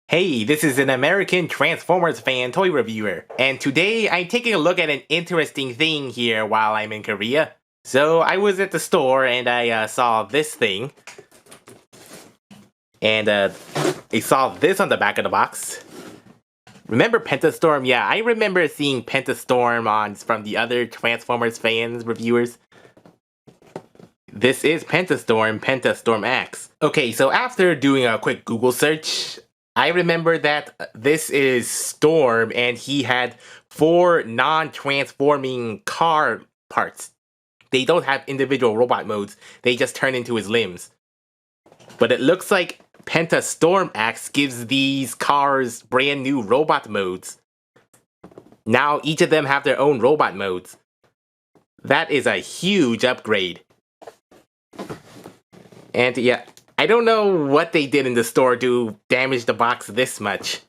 Hey, this is an American Transformers fan toy reviewer, and today I'm taking a look at an interesting thing here while I'm in Korea. So I was at the store and I saw this thing, and I saw this on the back of the box. Remember Pentastorm? Yeah, I remember seeing Pentastorm from the other Transformers fans reviewers. This is Pentastorm, Penta Storm X. Okay, so after doing a quick Google search, I remember that this is Storm and he had 4 non-transforming car parts. They don't have individual robot modes, they just turn into his limbs. But it looks like Penta Storm X gives these cars brand new robot modes. Now each of them have their own robot modes. That is a huge upgrade. And yeah, I don't know what they did in the store to damage the box this much.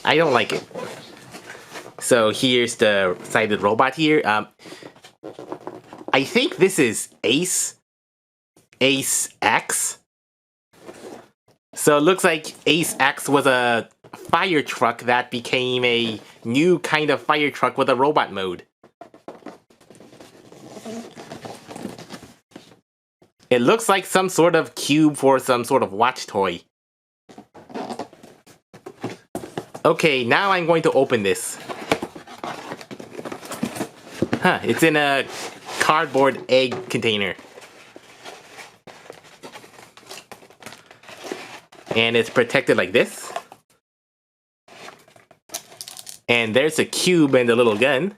I don't like it. So here's the sided robot here. I think this is Ace X. So it looks like Ace X was a fire truck that became a new kind of fire truck with a robot mode. It looks like some sort of cube for some sort of watch toy. Okay, now I'm going to open this. Huh, it's in a cardboard egg container. And it's protected like this. And there's a cube and a little gun.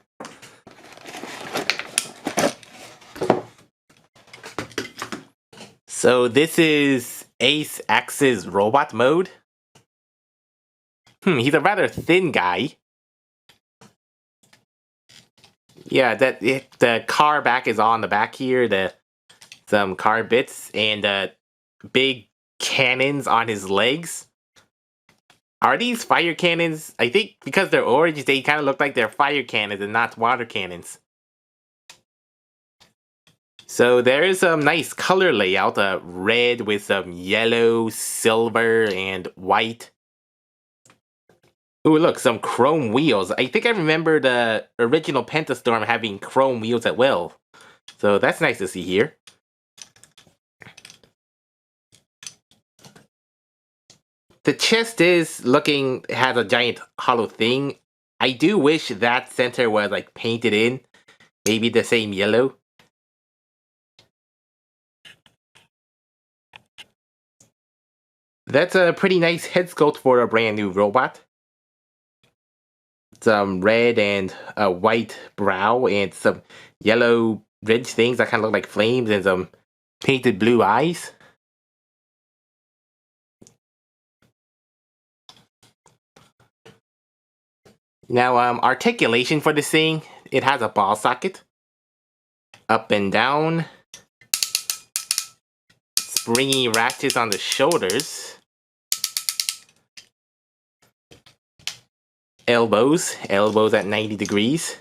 So this is Ace X's robot mode. He's a rather thin guy. Yeah, the car back is on the back here. Some car bits and big cannons on his legs. Are these fire cannons? I think because they're orange, they kind of look like they're fire cannons and not water cannons. So there is some nice color layout, red with some yellow, silver, and white. Ooh, look, some chrome wheels. I think I remember the original Pentastorm having chrome wheels as well. So that's nice to see here. The chest has a giant hollow thing. I do wish that center was like painted in. Maybe the same yellow. That's a pretty nice head sculpt for a brand new robot. Some red and a white brow and some yellow ridge things that kind of look like flames and some painted blue eyes. Now, articulation for this thing, it has a ball socket. Up and down. Springy ratchets on the shoulders. Elbows at 90 degrees.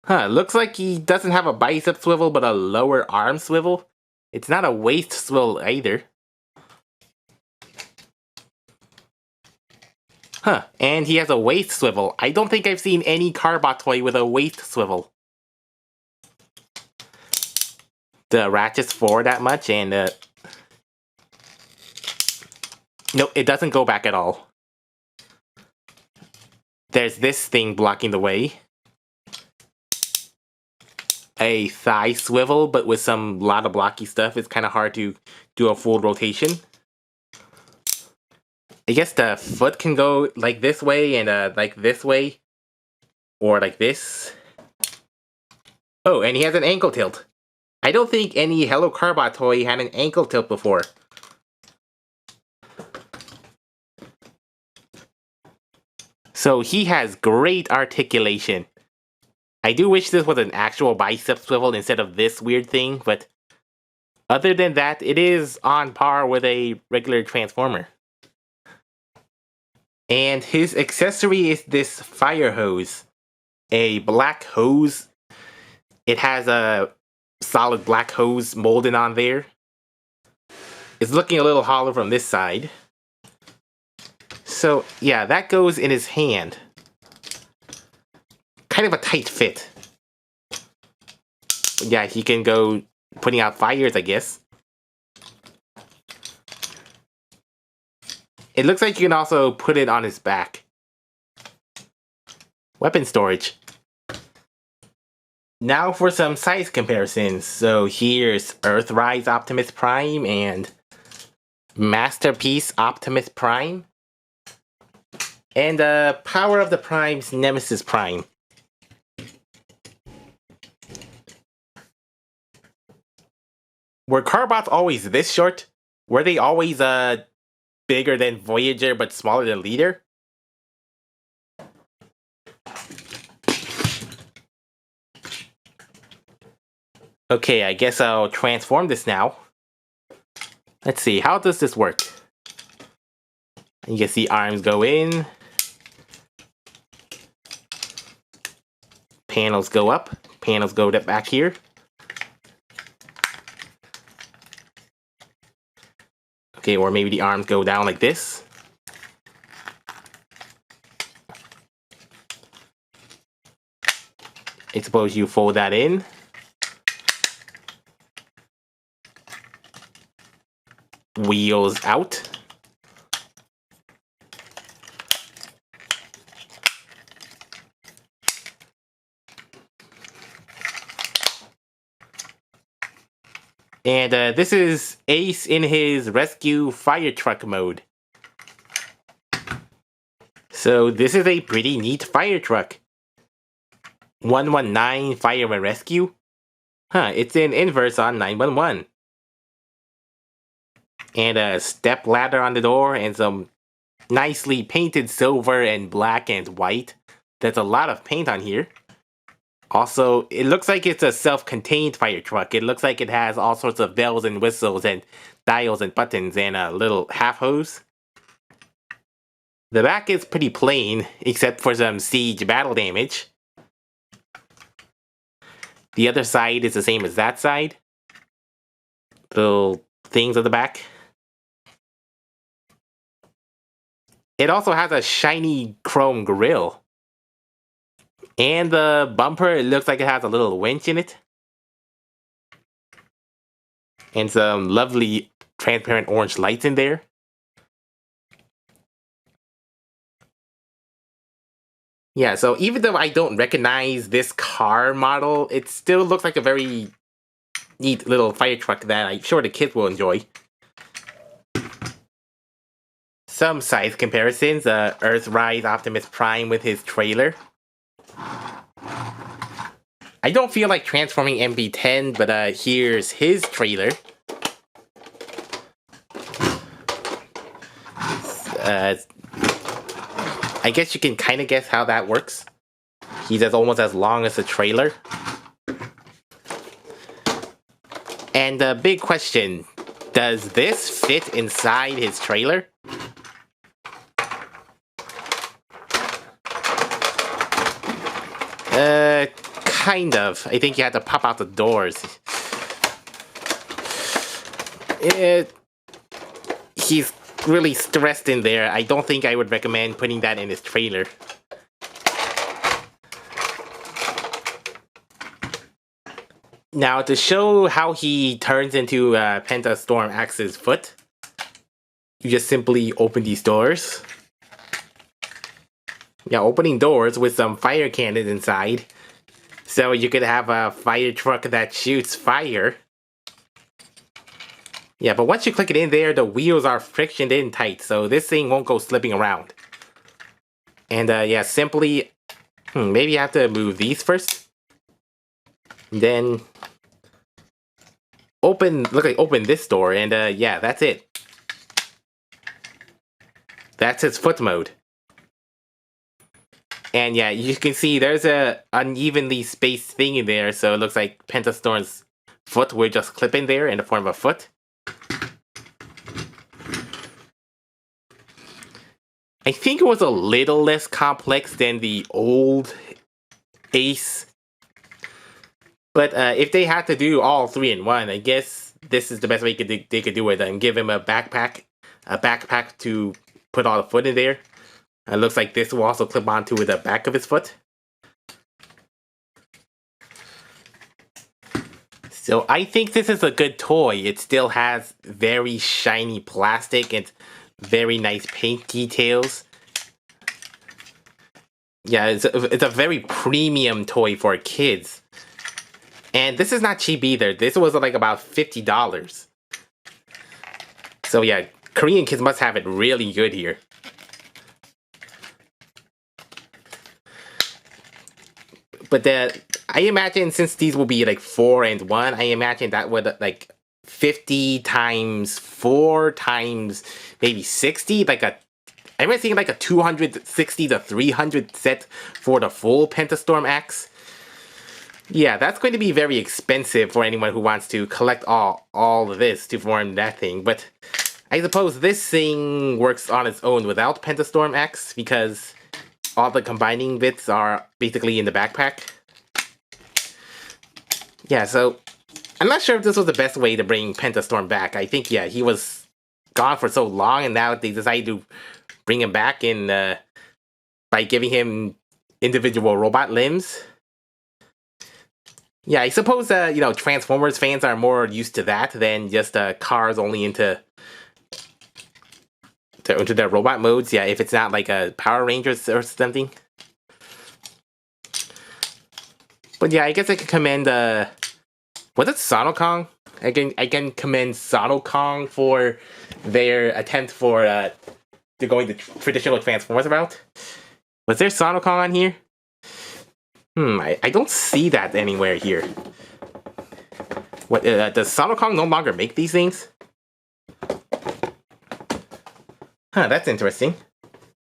Huh, looks like he doesn't have a bicep swivel but a lower arm swivel. It's not a waist swivel either. Huh, and he has a waist swivel. I don't think I've seen any Carbot toy with a waist swivel. The ratchets forward that much and nope, it doesn't go back at all. There's this thing blocking the way. A thigh swivel, but with some lot of blocky stuff. It's kind of hard to do a full rotation. I guess the foot can go like this way and like this way. Or like this. Oh, and he has an ankle tilt. I don't think any Hello Carbot toy had an ankle tilt before. So he has great articulation. I do wish this was an actual bicep swivel instead of this weird thing, but other than that, it is on par with a regular Transformer. And his accessory is this fire hose. A black hose. It has a solid black hose molded on there. It's looking a little hollow from this side. So yeah, that goes in his hand. Kind of a tight fit. But yeah, he can go putting out fires, I guess. It looks like you can also put it on his back. Weapon storage. Now for some size comparisons. So here's Earthrise Optimus Prime and Masterpiece Optimus Prime. And Power of the Primes Nemesis Prime. Were Carbots always this short? Were they always bigger than Voyager but smaller than Leader? Okay, I guess I'll transform this now. Let's see, how does this work? You can see arms go in. Panels go up. Panels go back here. Okay, or maybe the arms go down like this. I suppose you fold that in. Wheels out. And this is Ace in his rescue fire truck mode. So this is a pretty neat fire truck. 119 Fire and Rescue? Huh, it's in inverse on 911. And a step ladder on the door and some nicely painted silver and black and white. There's a lot of paint on here. Also, it looks like it's a self-contained fire truck. It looks like it has all sorts of bells and whistles and dials and buttons and a little half hose. The back is pretty plain, except for some siege battle damage. The other side is the same as that side. Little things at the back. It also has a shiny chrome grille. And the bumper, it looks like it has a little winch in it. And some lovely transparent orange lights in there. Yeah, so even though I don't recognize this car model, it still looks like a very neat little fire truck that I'm sure the kids will enjoy. Some size comparisons, Earthrise Optimus Prime with his trailer. I don't feel like transforming MB10, but here's his trailer. I guess you can kind of guess how that works. He's almost as long as the trailer. And the big question, does this fit inside his trailer? Kind of. I think you have to pop out the doors. He's really stressed in there. I don't think I would recommend putting that in his trailer. Now, to show how he turns into Penta Storm Axe's foot, you just simply open these doors. Yeah, opening doors with some fire cannons inside. So you could have a fire truck that shoots fire. Yeah, but once you click it in there, the wheels are frictioned in tight, so this thing won't go slipping around. And yeah, simply, maybe you have to move these first. Then open this door, and yeah, that's it. That's his foot mode. And yeah, you can see there's a unevenly spaced thing in there, so it looks like Pentastorm's foot will just clip in there in the form of a foot. I think it was a little less complex than the old Ace. But if they had to do all 3 in 1, I guess this is the best way they could do it, and give him a backpack to put all the foot in there. It looks like this will also clip onto the back of his foot. So I think this is a good toy. It still has very shiny plastic and very nice paint details. Yeah, it's a very premium toy for kids. And this is not cheap either. This was like about $50. So yeah, Korean kids must have it really good here. But I imagine since these will be like 4 and 1, I imagine that would like 50 times 4 times maybe 60, like I was thinking like a 260 to 300 set for the full Pentastorm axe. Yeah, that's going to be very expensive for anyone who wants to collect all of this to form that thing, but I suppose this thing works on its own without Pentastorm axe because all the combining bits are basically in the backpack. Yeah, so I'm not sure if this was the best way to bring Pentastorm back. I think, yeah, he was gone for so long, and now they decided to bring him back in by giving him individual robot limbs. Yeah, I suppose, you know, Transformers fans are more used to that than just cars only into their robot modes. Yeah, if it's not like a Power Rangers or something. But yeah, I guess I can commend, was it Sonokong? I can commend Sonokong for their attempt for, to going the traditional Transformers route. Was there Sonokong on here? I don't see that anywhere here. What, does Sonokong no longer make these things? Huh, that's interesting.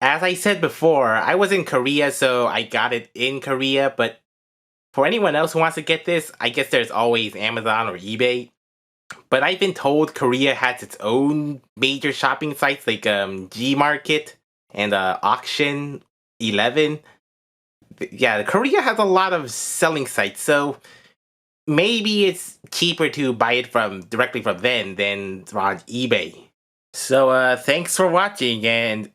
As I said before, I was in Korea, so I got it in Korea, but for anyone else who wants to get this, I guess there's always Amazon or eBay. But I've been told Korea has its own major shopping sites like Gmarket and Auction 11. Yeah, Korea has a lot of selling sites, so maybe it's cheaper to buy it directly from them than on eBay. So thanks for watching, and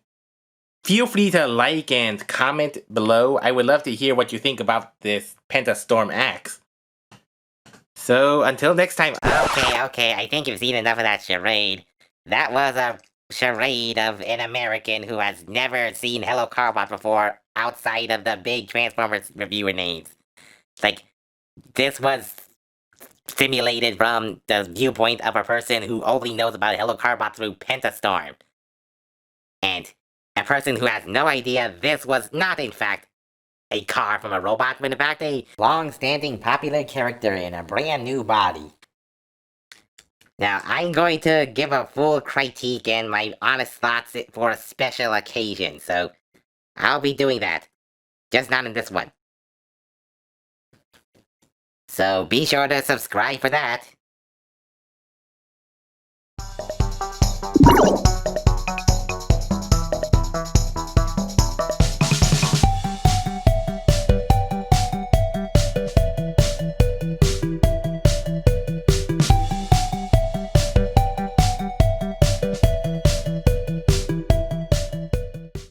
feel free to like and comment below. I would love to hear what you think about this Pentastorm axe. So until next time. Okay, I think you've seen enough of that charade. That was a charade of an American who has never seen Hello Carbot before outside of the big Transformers reviewer names. Like, this was simulated from the viewpoint of a person who only knows about Hello Carbot through Pentastorm. And a person who has no idea this was not, in fact, a car from a robot, but in fact a long-standing popular character in a brand new body. Now, I'm going to give a full critique and my honest thoughts for a special occasion, so I'll be doing that. Just not in this one. So be sure to subscribe for that.